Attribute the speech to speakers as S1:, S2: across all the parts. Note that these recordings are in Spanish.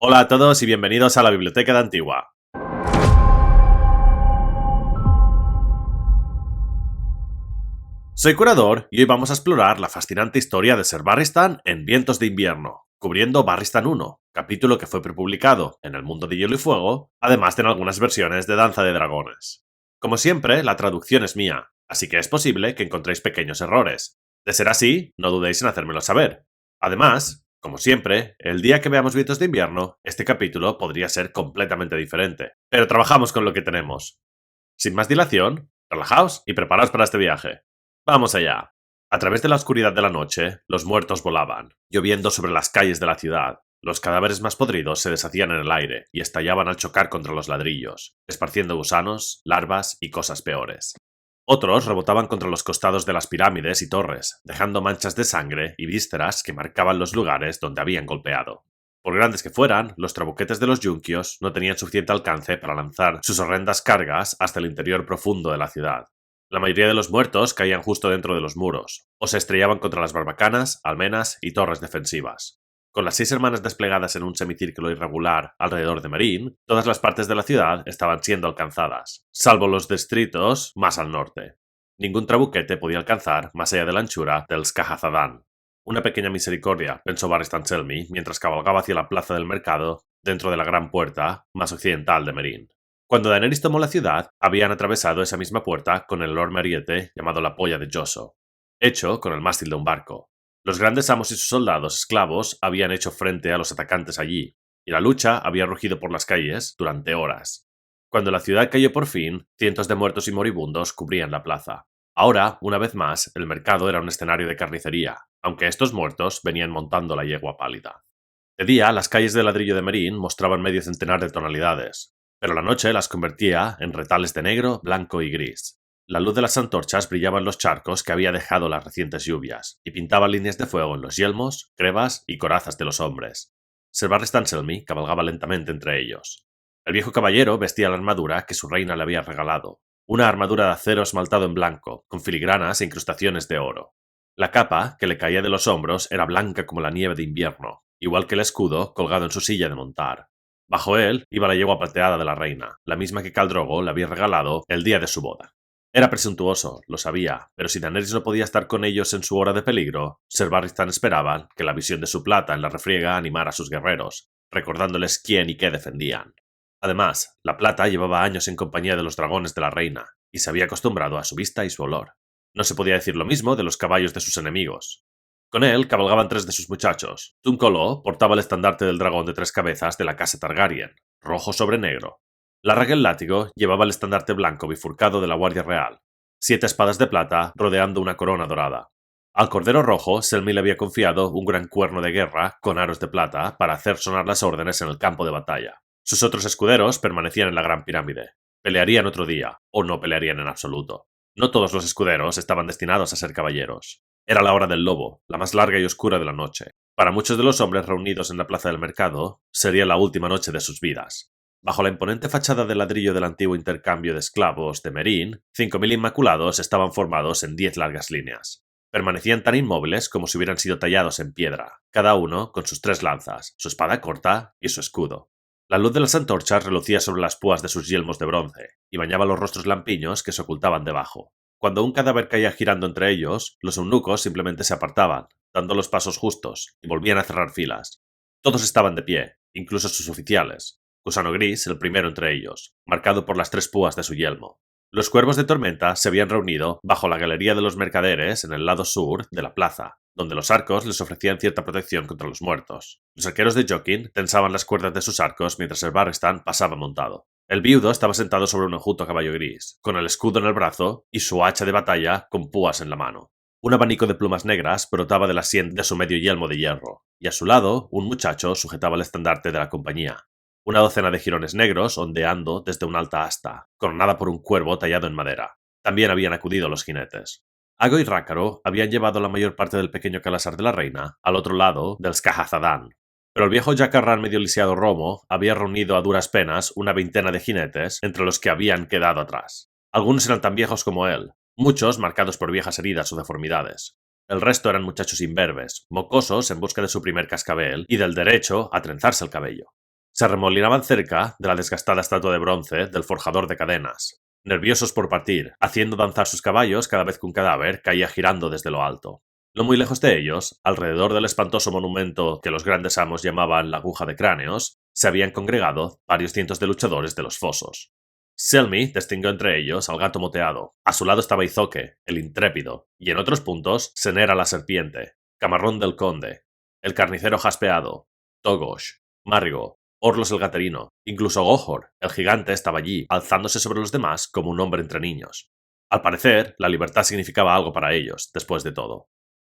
S1: Hola a todos y bienvenidos a la Biblioteca de Antigua. Soy curador y hoy vamos a explorar la fascinante historia de Ser Barristan en Vientos de Invierno, cubriendo Barristan 1, capítulo que fue prepublicado en El Mundo de Hielo y Fuego, además de en algunas versiones de Danza de Dragones. Como siempre, la traducción es mía, así que es posible que encontréis pequeños errores. De ser así, no dudéis en hacérmelo saber. Además, como siempre, el día que veamos Vientos de Invierno, este capítulo podría ser completamente diferente, pero trabajamos con lo que tenemos. Sin más dilación, relajaos y preparaos para este viaje. ¡Vamos allá! A través de la oscuridad de la noche, los muertos volaban, lloviendo sobre las calles de la ciudad. Los cadáveres más podridos se deshacían en el aire y estallaban al chocar contra los ladrillos, esparciendo gusanos, larvas y cosas peores. Otros rebotaban contra los costados de las pirámides y torres, dejando manchas de sangre y vísceras que marcaban los lugares donde habían golpeado. Por grandes que fueran, los trabuquetes de los yunquios no tenían suficiente alcance para lanzar sus horrendas cargas hasta el interior profundo de la ciudad. La mayoría de los muertos caían justo dentro de los muros, o se estrellaban contra las barbacanas, almenas y torres defensivas. Con las 6 hermanas desplegadas en un semicírculo irregular alrededor de Meereen, todas las partes de la ciudad estaban siendo alcanzadas, salvo los distritos más al norte. Ningún trabuquete podía alcanzar más allá de la anchura del Skahazadán. Una pequeña misericordia, pensó Barristan Selmy mientras cabalgaba hacia la plaza del mercado dentro de la gran puerta más occidental de Meereen. Cuando Daenerys tomó la ciudad, habían atravesado esa misma puerta con el enorme ariete llamado la Polla de Josso, hecho con el mástil de un barco. Los grandes amos y sus soldados esclavos habían hecho frente a los atacantes allí, y la lucha había rugido por las calles durante horas. Cuando la ciudad cayó por fin, cientos de muertos y moribundos cubrían la plaza. Ahora, una vez más, el mercado era un escenario de carnicería, aunque estos muertos venían montando la yegua pálida. De día, las calles de ladrillo de Meereen mostraban medio centenar de tonalidades, pero la noche las convertía en retales de negro, blanco y gris. La luz de las antorchas brillaba en los charcos que había dejado las recientes lluvias, y pintaba líneas de fuego en los yelmos, grebas y corazas de los hombres. Ser Barristan Selmy cabalgaba lentamente entre ellos. El viejo caballero vestía la armadura que su reina le había regalado, una armadura de acero esmaltado en blanco, con filigranas e incrustaciones de oro. La capa, que le caía de los hombros, era blanca como la nieve de invierno, igual que el escudo colgado en su silla de montar. Bajo él iba la yegua plateada de la reina, la misma que Khal Drogo le había regalado el día de su boda. Era presuntuoso, lo sabía, pero si Daenerys no podía estar con ellos en su hora de peligro, Ser Barristan esperaba que la visión de su plata en la refriega animara a sus guerreros, recordándoles quién y qué defendían. Además, la plata llevaba años en compañía de los dragones de la reina, y se había acostumbrado a su vista y su olor. No se podía decir lo mismo de los caballos de sus enemigos. Con él cabalgaban 3 de sus muchachos. Tunkolo portaba el estandarte del dragón de 3 cabezas de la casa Targaryen, rojo sobre negro. Larrague el látigo llevaba el estandarte blanco bifurcado de la Guardia Real, 7 espadas de plata rodeando una corona dorada. Al Cordero Rojo, Selmy le había confiado un gran cuerno de guerra con aros de plata para hacer sonar las órdenes en el campo de batalla. Sus otros escuderos permanecían en la Gran Pirámide. Pelearían otro día, o no pelearían en absoluto. No todos los escuderos estaban destinados a ser caballeros. Era la hora del lobo, la más larga y oscura de la noche. Para muchos de los hombres reunidos en la plaza del mercado, sería la última noche de sus vidas. Bajo la imponente fachada de ladrillo del antiguo intercambio de esclavos de Meereen, 5000 inmaculados estaban formados en 10 largas líneas. Permanecían tan inmóviles como si hubieran sido tallados en piedra, cada uno con sus 3 lanzas, su espada corta y su escudo. La luz de las antorchas relucía sobre las púas de sus yelmos de bronce, y bañaba los rostros lampiños que se ocultaban debajo. Cuando un cadáver caía girando entre ellos, los eunucos simplemente se apartaban, dando los pasos justos, y volvían a cerrar filas. Todos estaban de pie, incluso sus oficiales. Gusano Gris, el primero entre ellos, marcado por las 3 púas de su yelmo. Los cuervos de tormenta se habían reunido bajo la galería de los mercaderes en el lado sur de la plaza, donde los arcos les ofrecían cierta protección contra los muertos. Los arqueros de Jaqen tensaban las cuerdas de sus arcos mientras el Barristan pasaba montado. El viudo estaba sentado sobre un enjuto caballo gris, con el escudo en el brazo y su hacha de batalla con púas en la mano. Un abanico de plumas negras brotaba de la sien de su medio yelmo de hierro, y a su lado un muchacho sujetaba el estandarte de la compañía. Una docena de jirones negros ondeando desde una alta asta, coronada por un cuervo tallado en madera. También habían acudido los jinetes. Ago y Rácaro habían llevado la mayor parte del pequeño calasar de la reina al otro lado del Skahazadán, pero el viejo Jacarrán medio lisiado Romo había reunido a duras penas una veintena de jinetes entre los que habían quedado atrás. Algunos eran tan viejos como él, muchos marcados por viejas heridas o deformidades. El resto eran muchachos imberbes, mocosos en busca de su primer cascabel y del derecho a trenzarse el cabello. Se arremolinaban cerca de la desgastada estatua de bronce del forjador de cadenas, nerviosos por partir, haciendo danzar sus caballos cada vez que un cadáver caía girando desde lo alto. No muy lejos de ellos, alrededor del espantoso monumento que los grandes amos llamaban la aguja de cráneos, se habían congregado varios cientos de luchadores de los fosos. Selmy distinguió entre ellos al gato moteado. A su lado estaba Izoque, el intrépido, y en otros puntos Senera la serpiente, Camarrón del conde, el carnicero jaspeado, Togosh, Marigo, Orlos el gaterino, incluso Gohor, el gigante, estaba allí, alzándose sobre los demás como un hombre entre niños. Al parecer, la libertad significaba algo para ellos, después de todo.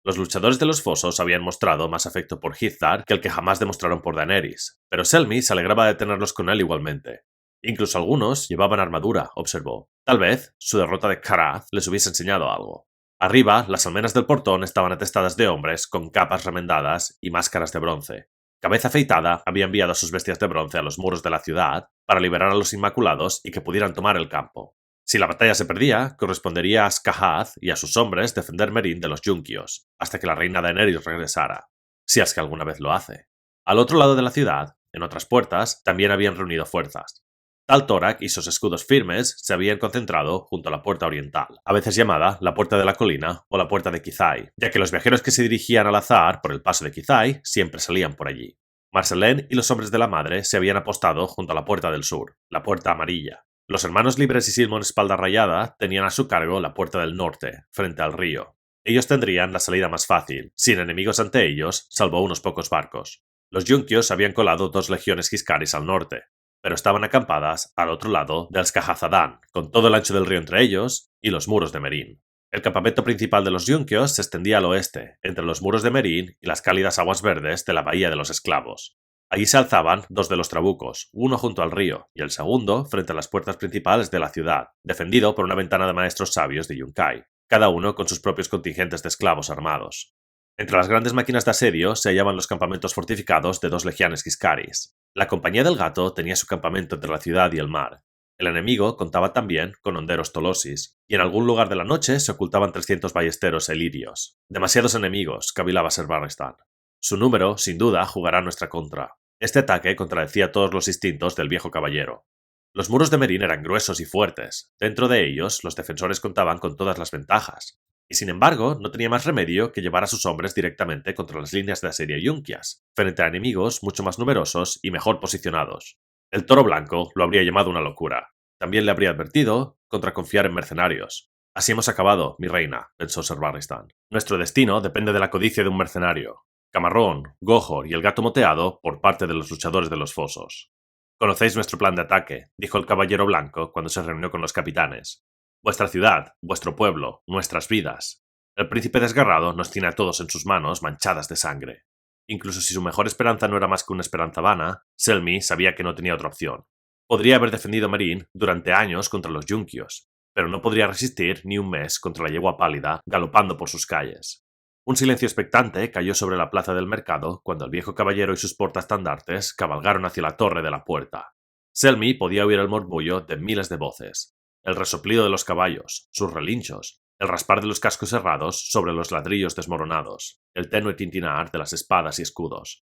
S1: Los luchadores de los fosos habían mostrado más afecto por Hithar que el que jamás demostraron por Daenerys, pero Selmy se alegraba de tenerlos con él igualmente. Incluso algunos llevaban armadura, observó. Tal vez su derrota de Karath les hubiese enseñado algo. Arriba, las almenas del portón estaban atestadas de hombres con capas remendadas y máscaras de bronce. Cabeza Afeitada había enviado sus bestias de bronce a los muros de la ciudad para liberar a los Inmaculados y que pudieran tomar el campo. Si la batalla se perdía, correspondería a Skahaz y a sus hombres defender Meereen de los Yunkios, hasta que la reina Daenerys regresara, si es que alguna vez lo hace. Al otro lado de la ciudad, en otras puertas, también habían reunido fuerzas. Tal Torak y sus escudos firmes se habían concentrado junto a la puerta oriental, a veces llamada la puerta de la colina o la puerta de Kizai, ya que los viajeros que se dirigían al azar por el paso de Kizai siempre salían por allí. Marcelain y los hombres de la madre se habían apostado junto a la puerta del sur, la puerta amarilla. Los hermanos Libres y Silmon Espalda Rayada tenían a su cargo la puerta del norte, frente al río. Ellos tendrían la salida más fácil, sin enemigos ante ellos, salvo unos pocos barcos. Los Yunkios habían colado 2 legiones Kiskaris al norte, pero estaban acampadas al otro lado del Skahazadán, con todo el ancho del río entre ellos y los muros de Meereen. El campamento principal de los Yunkios se extendía al oeste, entre los muros de Meereen y las cálidas aguas verdes de la Bahía de los Esclavos. Allí se alzaban 2 de los trabucos, uno junto al río y el segundo frente a las puertas principales de la ciudad, defendido por una ventana de maestros sabios de Yunkai, cada uno con sus propios contingentes de esclavos armados. Entre las grandes máquinas de asedio se hallaban los campamentos fortificados de 2 legiones Kiskaris. La Compañía del Gato tenía su campamento entre la ciudad y el mar. El enemigo contaba también con honderos tolosis, y en algún lugar de la noche se ocultaban 300 ballesteros elirios. Demasiados enemigos, cavilaba Ser Barristan. Su número, sin duda, jugará en nuestra contra. Este ataque contradecía todos los instintos del viejo caballero. Los muros de Meereen eran gruesos y fuertes. Dentro de ellos, los defensores contaban con todas las ventajas. Y sin embargo, no tenía más remedio que llevar a sus hombres directamente contra las líneas de asedio yunquias, frente a enemigos mucho más numerosos y mejor posicionados. El Toro Blanco lo habría llamado una locura. También le habría advertido contra confiar en mercenarios. Así hemos acabado, mi reina, pensó Ser Barristan. Nuestro destino depende de la codicia de un mercenario. Camarrón, Gohor y el gato moteado por parte de los luchadores de los fosos. Conocéis nuestro plan de ataque, dijo el caballero blanco cuando se reunió con los capitanes. Vuestra ciudad, vuestro pueblo, nuestras vidas. El príncipe desgarrado nos tiene a todos en sus manos manchadas de sangre. Incluso si su mejor esperanza no era más que una esperanza vana, Selmy sabía que no tenía otra opción. Podría haber defendido Meereen durante años contra los yunquios, pero no podría resistir ni un mes contra la yegua pálida galopando por sus calles. Un silencio expectante cayó sobre la plaza del mercado cuando el viejo caballero y sus portaestandartes cabalgaron hacia la torre de la puerta. Selmy podía oír el murmullo de miles de voces, el resoplido de los caballos, sus relinchos, el raspar de los cascos herrados sobre los ladrillos desmoronados, el tenue tintinar de las espadas y escudos.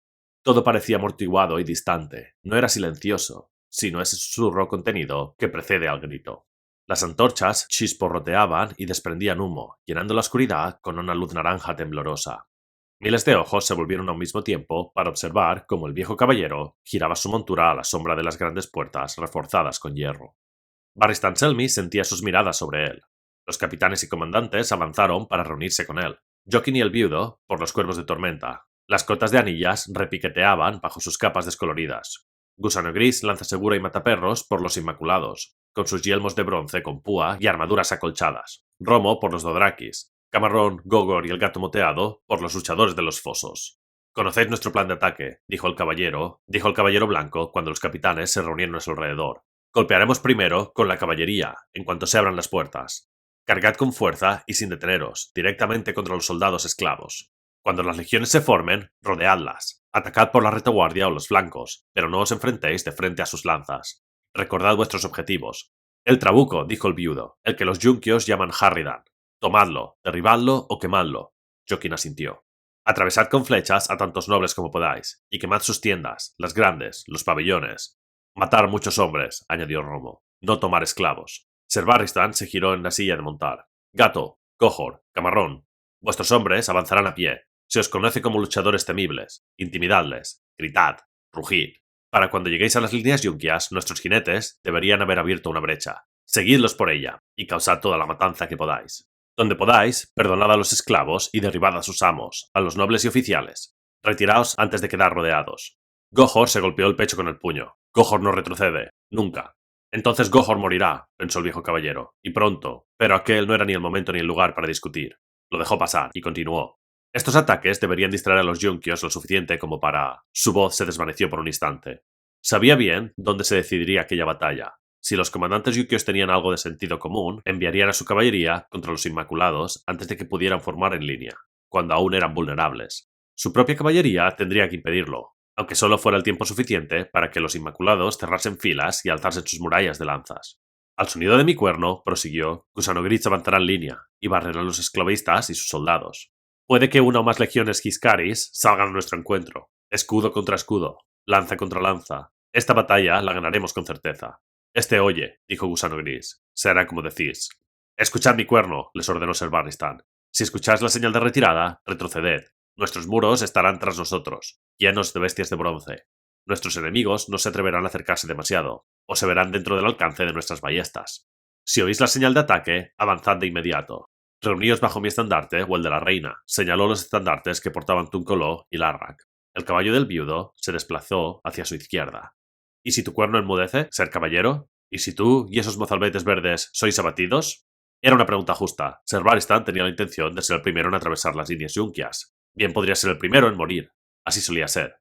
S1: Todo parecía amortiguado y distante, no era silencioso, sino ese susurro contenido que precede al grito. Las antorchas chisporroteaban y desprendían humo, llenando la oscuridad con una luz naranja temblorosa. Miles de ojos se volvieron a un mismo tiempo para observar cómo el viejo caballero giraba su montura a la sombra de las grandes puertas reforzadas con hierro. Barristan Selmy sentía sus miradas sobre él. Los capitanes y comandantes avanzaron para reunirse con él. Jok'in y el viudo, por los cuervos de tormenta. Las cotas de anillas repiqueteaban bajo sus capas descoloridas. Gusano Gris, Lanza Segura y Mataperros por los Inmaculados, con sus yelmos de bronce con púa y armaduras acolchadas. Romo por los Dothrakis. Camarrón, Gogor y el gato moteado por los luchadores de los fosos. Conocéis nuestro plan de ataque, dijo el caballero blanco cuando los capitanes se reunieron a su alrededor. Golpearemos primero con la caballería, en cuanto se abran las puertas. Cargad con fuerza y sin deteneros, directamente contra los soldados esclavos. Cuando las legiones se formen, rodeadlas. Atacad por la retaguardia o los flancos, pero no os enfrentéis de frente a sus lanzas. Recordad vuestros objetivos. El trabuco, dijo el viudo, el que los yunquios llaman Harridan. Tomadlo, derribadlo o quemadlo. Jok'in asintió. Atravesad con flechas a tantos nobles como podáis, y quemad sus tiendas, las grandes, los pabellones. Matar muchos hombres, añadió Romo. No tomar esclavos. Ser Barristan se giró en la silla de montar. Gato, Cojor, Camarrón. Vuestros hombres avanzarán a pie. Se os conoce como luchadores temibles. Intimidadles. Gritad. Rugid. Para cuando lleguéis a las líneas yunquias, nuestros jinetes deberían haber abierto una brecha. Seguidlos por ella, y causad toda la matanza que podáis. Donde podáis, perdonad a los esclavos y derribad a sus amos, a los nobles y oficiales. Retiraos antes de quedar rodeados. Gohor se golpeó el pecho con el puño. Gohor no retrocede, nunca. Entonces Gohor morirá, pensó el viejo caballero, y pronto, pero aquel no era ni el momento ni el lugar para discutir. Lo dejó pasar y continuó. Estos ataques deberían distraer a los yunquios lo suficiente como para... Su voz se desvaneció por un instante. Sabía bien dónde se decidiría aquella batalla. Si los comandantes yunquios tenían algo de sentido común, enviarían a su caballería contra los Inmaculados antes de que pudieran formar en línea, cuando aún eran vulnerables. Su propia caballería tendría que impedirlo, aunque solo fuera el tiempo suficiente para que los Inmaculados cerrasen filas y alzasen sus murallas de lanzas. Al sonido de mi cuerno, prosiguió, Gusano Gris avanzará en línea y barrerá a los esclavistas y sus soldados. Puede que una o más legiones Giscaris salgan a nuestro encuentro, escudo contra escudo, lanza contra lanza. Esta batalla la ganaremos con certeza. Oye, dijo Gusano Gris, se hará como decís. Escuchad mi cuerno, les ordenó Ser Barristan. Si escucháis la señal de retirada, retroceded. Nuestros muros estarán tras nosotros, llenos de bestias de bronce. Nuestros enemigos no se atreverán a acercarse demasiado, o se verán dentro del alcance de nuestras ballestas. Si oís la señal de ataque, avanzad de inmediato. Reuníos bajo mi estandarte o el de la reina, señaló los estandartes que portaban Tuncoló y Larrac. El caballo del viudo se desplazó hacia su izquierda. ¿Y si tu cuerno enmudece, ser caballero? ¿Y si tú y esos mozalbetes verdes sois abatidos? Era una pregunta justa. Ser Barristan tenía la intención de ser el primero en atravesar las líneas yunquias. Bien podría ser el primero en morir. Así solía ser.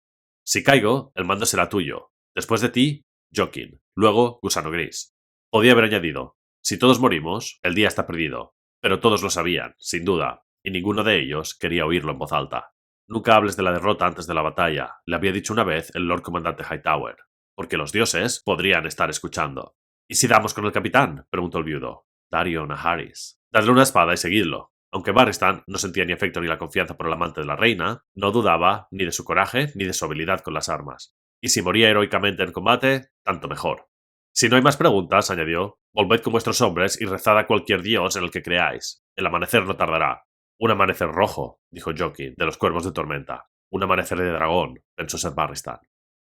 S1: Si caigo, el mando será tuyo. Después de ti, Jokin. Luego, Gusano Gris. Podía haber añadido, si todos morimos, el día está perdido. Pero todos lo sabían, sin duda, y ninguno de ellos quería oírlo en voz alta. Nunca hables de la derrota antes de la batalla, le había dicho una vez el Lord Comandante Hightower, porque los dioses podrían estar escuchando. ¿Y si damos con el capitán?, preguntó el viudo. Dario Naharis. Dadle una espada y seguidlo. Aunque Barristan no sentía ni afecto ni la confianza por el amante de la reina, no dudaba ni de su coraje ni de su habilidad con las armas. Y si moría heroicamente en combate, tanto mejor. Si no hay más preguntas, añadió, volved con vuestros hombres y rezad a cualquier dios en el que creáis. El amanecer no tardará. Un amanecer rojo, dijo Jokin, de los cuervos de tormenta. Un amanecer de dragón, pensó Ser Barristan.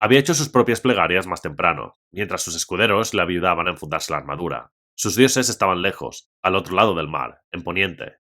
S1: Había hecho sus propias plegarias más temprano, mientras sus escuderos le ayudaban a enfundarse la armadura. Sus dioses estaban lejos, al otro lado del mar, en poniente.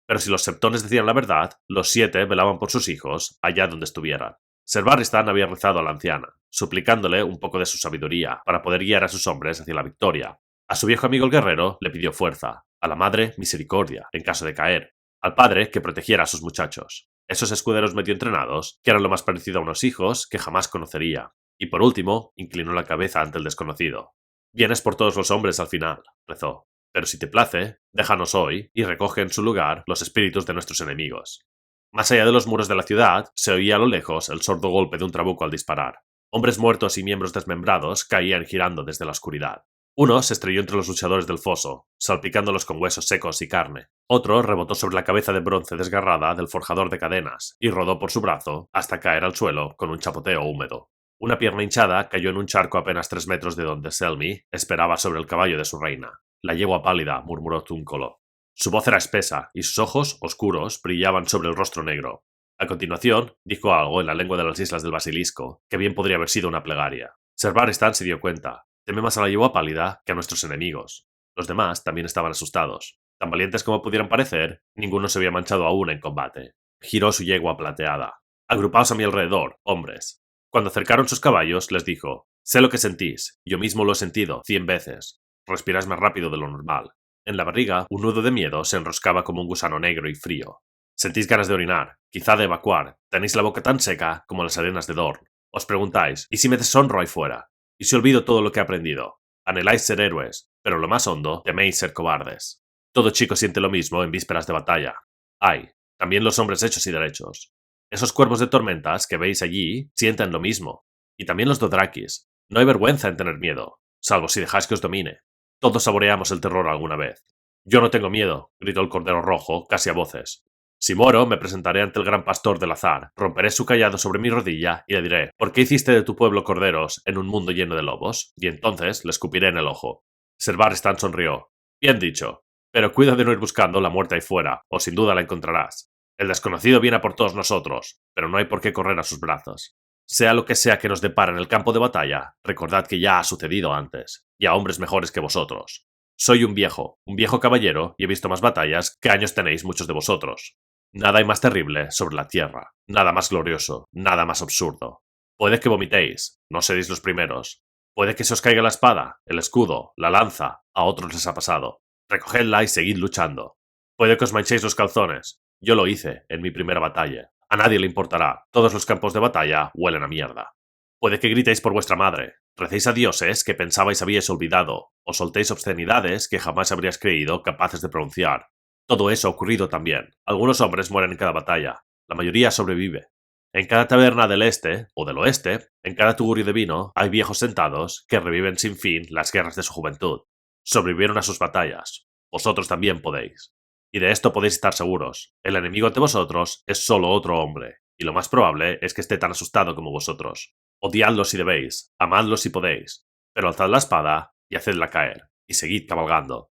S1: Pero si los septones decían la verdad, los 7 velaban por sus hijos, allá donde estuvieran. Ser Barristan había rezado a la anciana, suplicándole un poco de su sabiduría para poder guiar a sus hombres hacia la victoria. A su viejo amigo el guerrero le pidió fuerza, a la madre misericordia, en caso de caer, al padre que protegiera a sus muchachos, esos escuderos medio entrenados, que eran lo más parecido a unos hijos que jamás conocería, y por último, inclinó la cabeza ante el desconocido. Vienes por todos los hombres al final, rezó, pero si te place, déjanos hoy y recoge en su lugar los espíritus de nuestros enemigos. Más allá de los muros de la ciudad, se oía a lo lejos el sordo golpe de un trabuco al disparar. Hombres muertos y miembros desmembrados caían girando desde la oscuridad. Uno se estrelló entre los luchadores del foso, salpicándolos con huesos secos y carne. Otro rebotó sobre la cabeza de bronce desgarrada del forjador de cadenas y rodó por su brazo hasta caer al suelo con un chapoteo húmedo. Una pierna hinchada cayó en un charco a apenas 3 metros de donde Selmy esperaba sobre el caballo de su reina. La yegua pálida, murmuró Tuncolo. Su voz era espesa y sus ojos, oscuros, brillaban sobre el rostro negro. A continuación, dijo algo en la lengua de las Islas del Basilisco, que bien podría haber sido una plegaria. Ser Barristan se dio cuenta. Teme más a la yegua pálida que a nuestros enemigos. Los demás también estaban asustados. Tan valientes como pudieran parecer, ninguno se había manchado aún en combate. Giró su yegua plateada. Agrupaos a mi alrededor, hombres. Cuando acercaron sus caballos, les dijo, sé lo que sentís, yo mismo lo he sentido 100 veces. Respiráis más rápido de lo normal. En la barriga, un nudo de miedo se enroscaba como un gusano negro y frío. Sentís ganas de orinar, quizá de evacuar. Tenéis la boca tan seca como las arenas de Dorn. Os preguntáis, ¿y si me deshonro ahí fuera? ¿Y si olvido todo lo que he aprendido? Anheláis ser héroes, pero en lo más hondo teméis ser cobardes. Todo chico siente lo mismo en vísperas de batalla. Ay, también los hombres hechos y derechos. Esos cuervos de tormentas que veis allí sienten lo mismo. Y también los Dothrakis. No hay vergüenza en tener miedo, salvo si dejáis que os domine. Todos saboreamos el terror alguna vez. Yo no tengo miedo, gritó el Cordero Rojo, casi a voces. Si muero, me presentaré ante el gran pastor del azar, romperé su cayado sobre mi rodilla y le diré: ¿por qué hiciste de tu pueblo corderos en un mundo lleno de lobos? Y entonces le escupiré en el ojo. Ser Barristan sonrió. Bien dicho. Pero cuida de no ir buscando la muerte ahí fuera, o sin duda la encontrarás. El desconocido viene a por todos nosotros, pero no hay por qué correr a sus brazos. Sea lo que sea que nos depara en el campo de batalla, recordad que ya ha sucedido antes, y a hombres mejores que vosotros. Soy un viejo caballero, y he visto más batallas que años tenéis muchos de vosotros. Nada hay más terrible sobre la tierra, nada más glorioso, nada más absurdo. Puede que vomitéis, no seréis los primeros. Puede que se os caiga la espada, el escudo, la lanza, a otros les ha pasado. Recogedla y seguid luchando. Puede que os manchéis los calzones. Yo lo hice en mi primera batalla. A nadie le importará, todos los campos de batalla huelen a mierda. Puede que gritéis por vuestra madre, recéis a dioses que pensabais habíais olvidado, o soltéis obscenidades que jamás habríais creído capaces de pronunciar. Todo eso ha ocurrido también. Algunos hombres mueren en cada batalla. La mayoría sobrevive. En cada taberna del este, o del oeste, en cada tugurio de vino, hay viejos sentados que reviven sin fin las guerras de su juventud. Sobrevivieron a sus batallas. Vosotros también podéis. Y de esto podéis estar seguros. El enemigo ante vosotros es solo otro hombre, y lo más probable es que esté tan asustado como vosotros. Odiadlo si debéis, amadlo si podéis, pero alzad la espada y hacedla caer, y seguid cabalgando.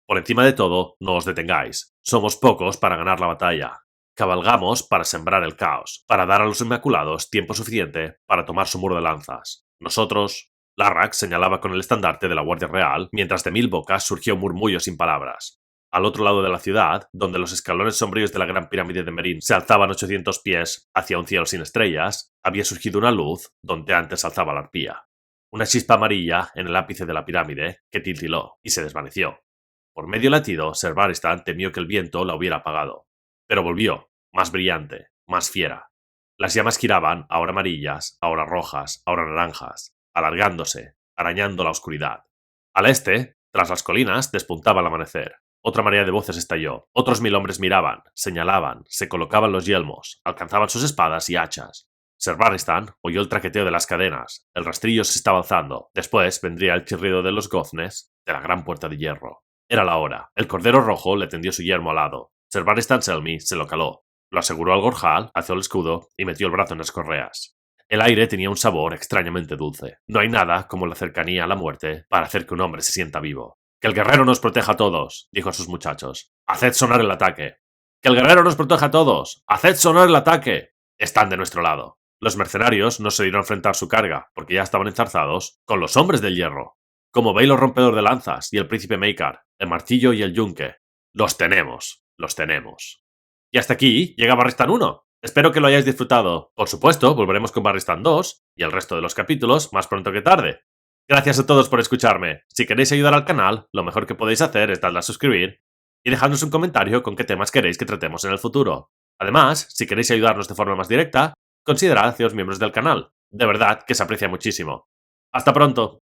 S1: Por encima de todo, no os detengáis. Somos pocos para ganar la batalla. Cabalgamos para sembrar el caos, para dar a los Inmaculados tiempo suficiente para tomar su muro de lanzas. Nosotros... Larrax señalaba con el estandarte de la Guardia Real, mientras de mil bocas surgió un murmullo sin palabras. Al otro lado de la ciudad, donde los escalones sombríos de la gran pirámide de Merín se alzaban 800 pies hacia un cielo sin estrellas, había surgido una luz donde antes alzaba la arpía. Una chispa amarilla en el ápice de la pirámide que titiló y se desvaneció. Por medio latido, Ser Barristan temió que el viento la hubiera apagado. Pero volvió, más brillante, más fiera. Las llamas giraban, ahora amarillas, ahora rojas, ahora naranjas, alargándose, arañando la oscuridad. Al este, tras las colinas, despuntaba el amanecer. Otra marea de voces estalló. Otros 1000 hombres miraban, señalaban, se colocaban los yelmos, alcanzaban sus espadas y hachas. Ser Barristan oyó el traqueteo de las cadenas. El rastrillo se estaba alzando. Después vendría el chirrido de los goznes de la gran puerta de hierro. Era la hora. El cordero rojo le tendió su yelmo alado. Ser Barristan Selmy se lo caló. Lo aseguró al gorjal, alzó el escudo y metió el brazo en las correas. El aire tenía un sabor extrañamente dulce. No hay nada como la cercanía a la muerte para hacer que un hombre se sienta vivo. «Que el guerrero nos proteja a todos», dijo a sus muchachos. «Haced sonar el ataque». «Que el guerrero nos proteja a todos. Haced sonar el ataque». Están de nuestro lado. Los mercenarios no se dieron a enfrentar su carga, porque ya estaban enzarzados con los hombres del hierro. Como Bailo rompedor de lanzas y el príncipe Maekar, el martillo y el yunque. Los tenemos, los tenemos. Y hasta aquí llega Barristan 1. Espero que lo hayáis disfrutado. Por supuesto, volveremos con Barristan 2 y el resto de los capítulos más pronto que tarde. Gracias a todos por escucharme. Si queréis ayudar al canal, lo mejor que podéis hacer es darle a suscribir y dejadnos un comentario con qué temas queréis que tratemos en el futuro. Además, si queréis ayudarnos de forma más directa, considerad haceros miembros del canal. De verdad que se aprecia muchísimo. ¡Hasta pronto!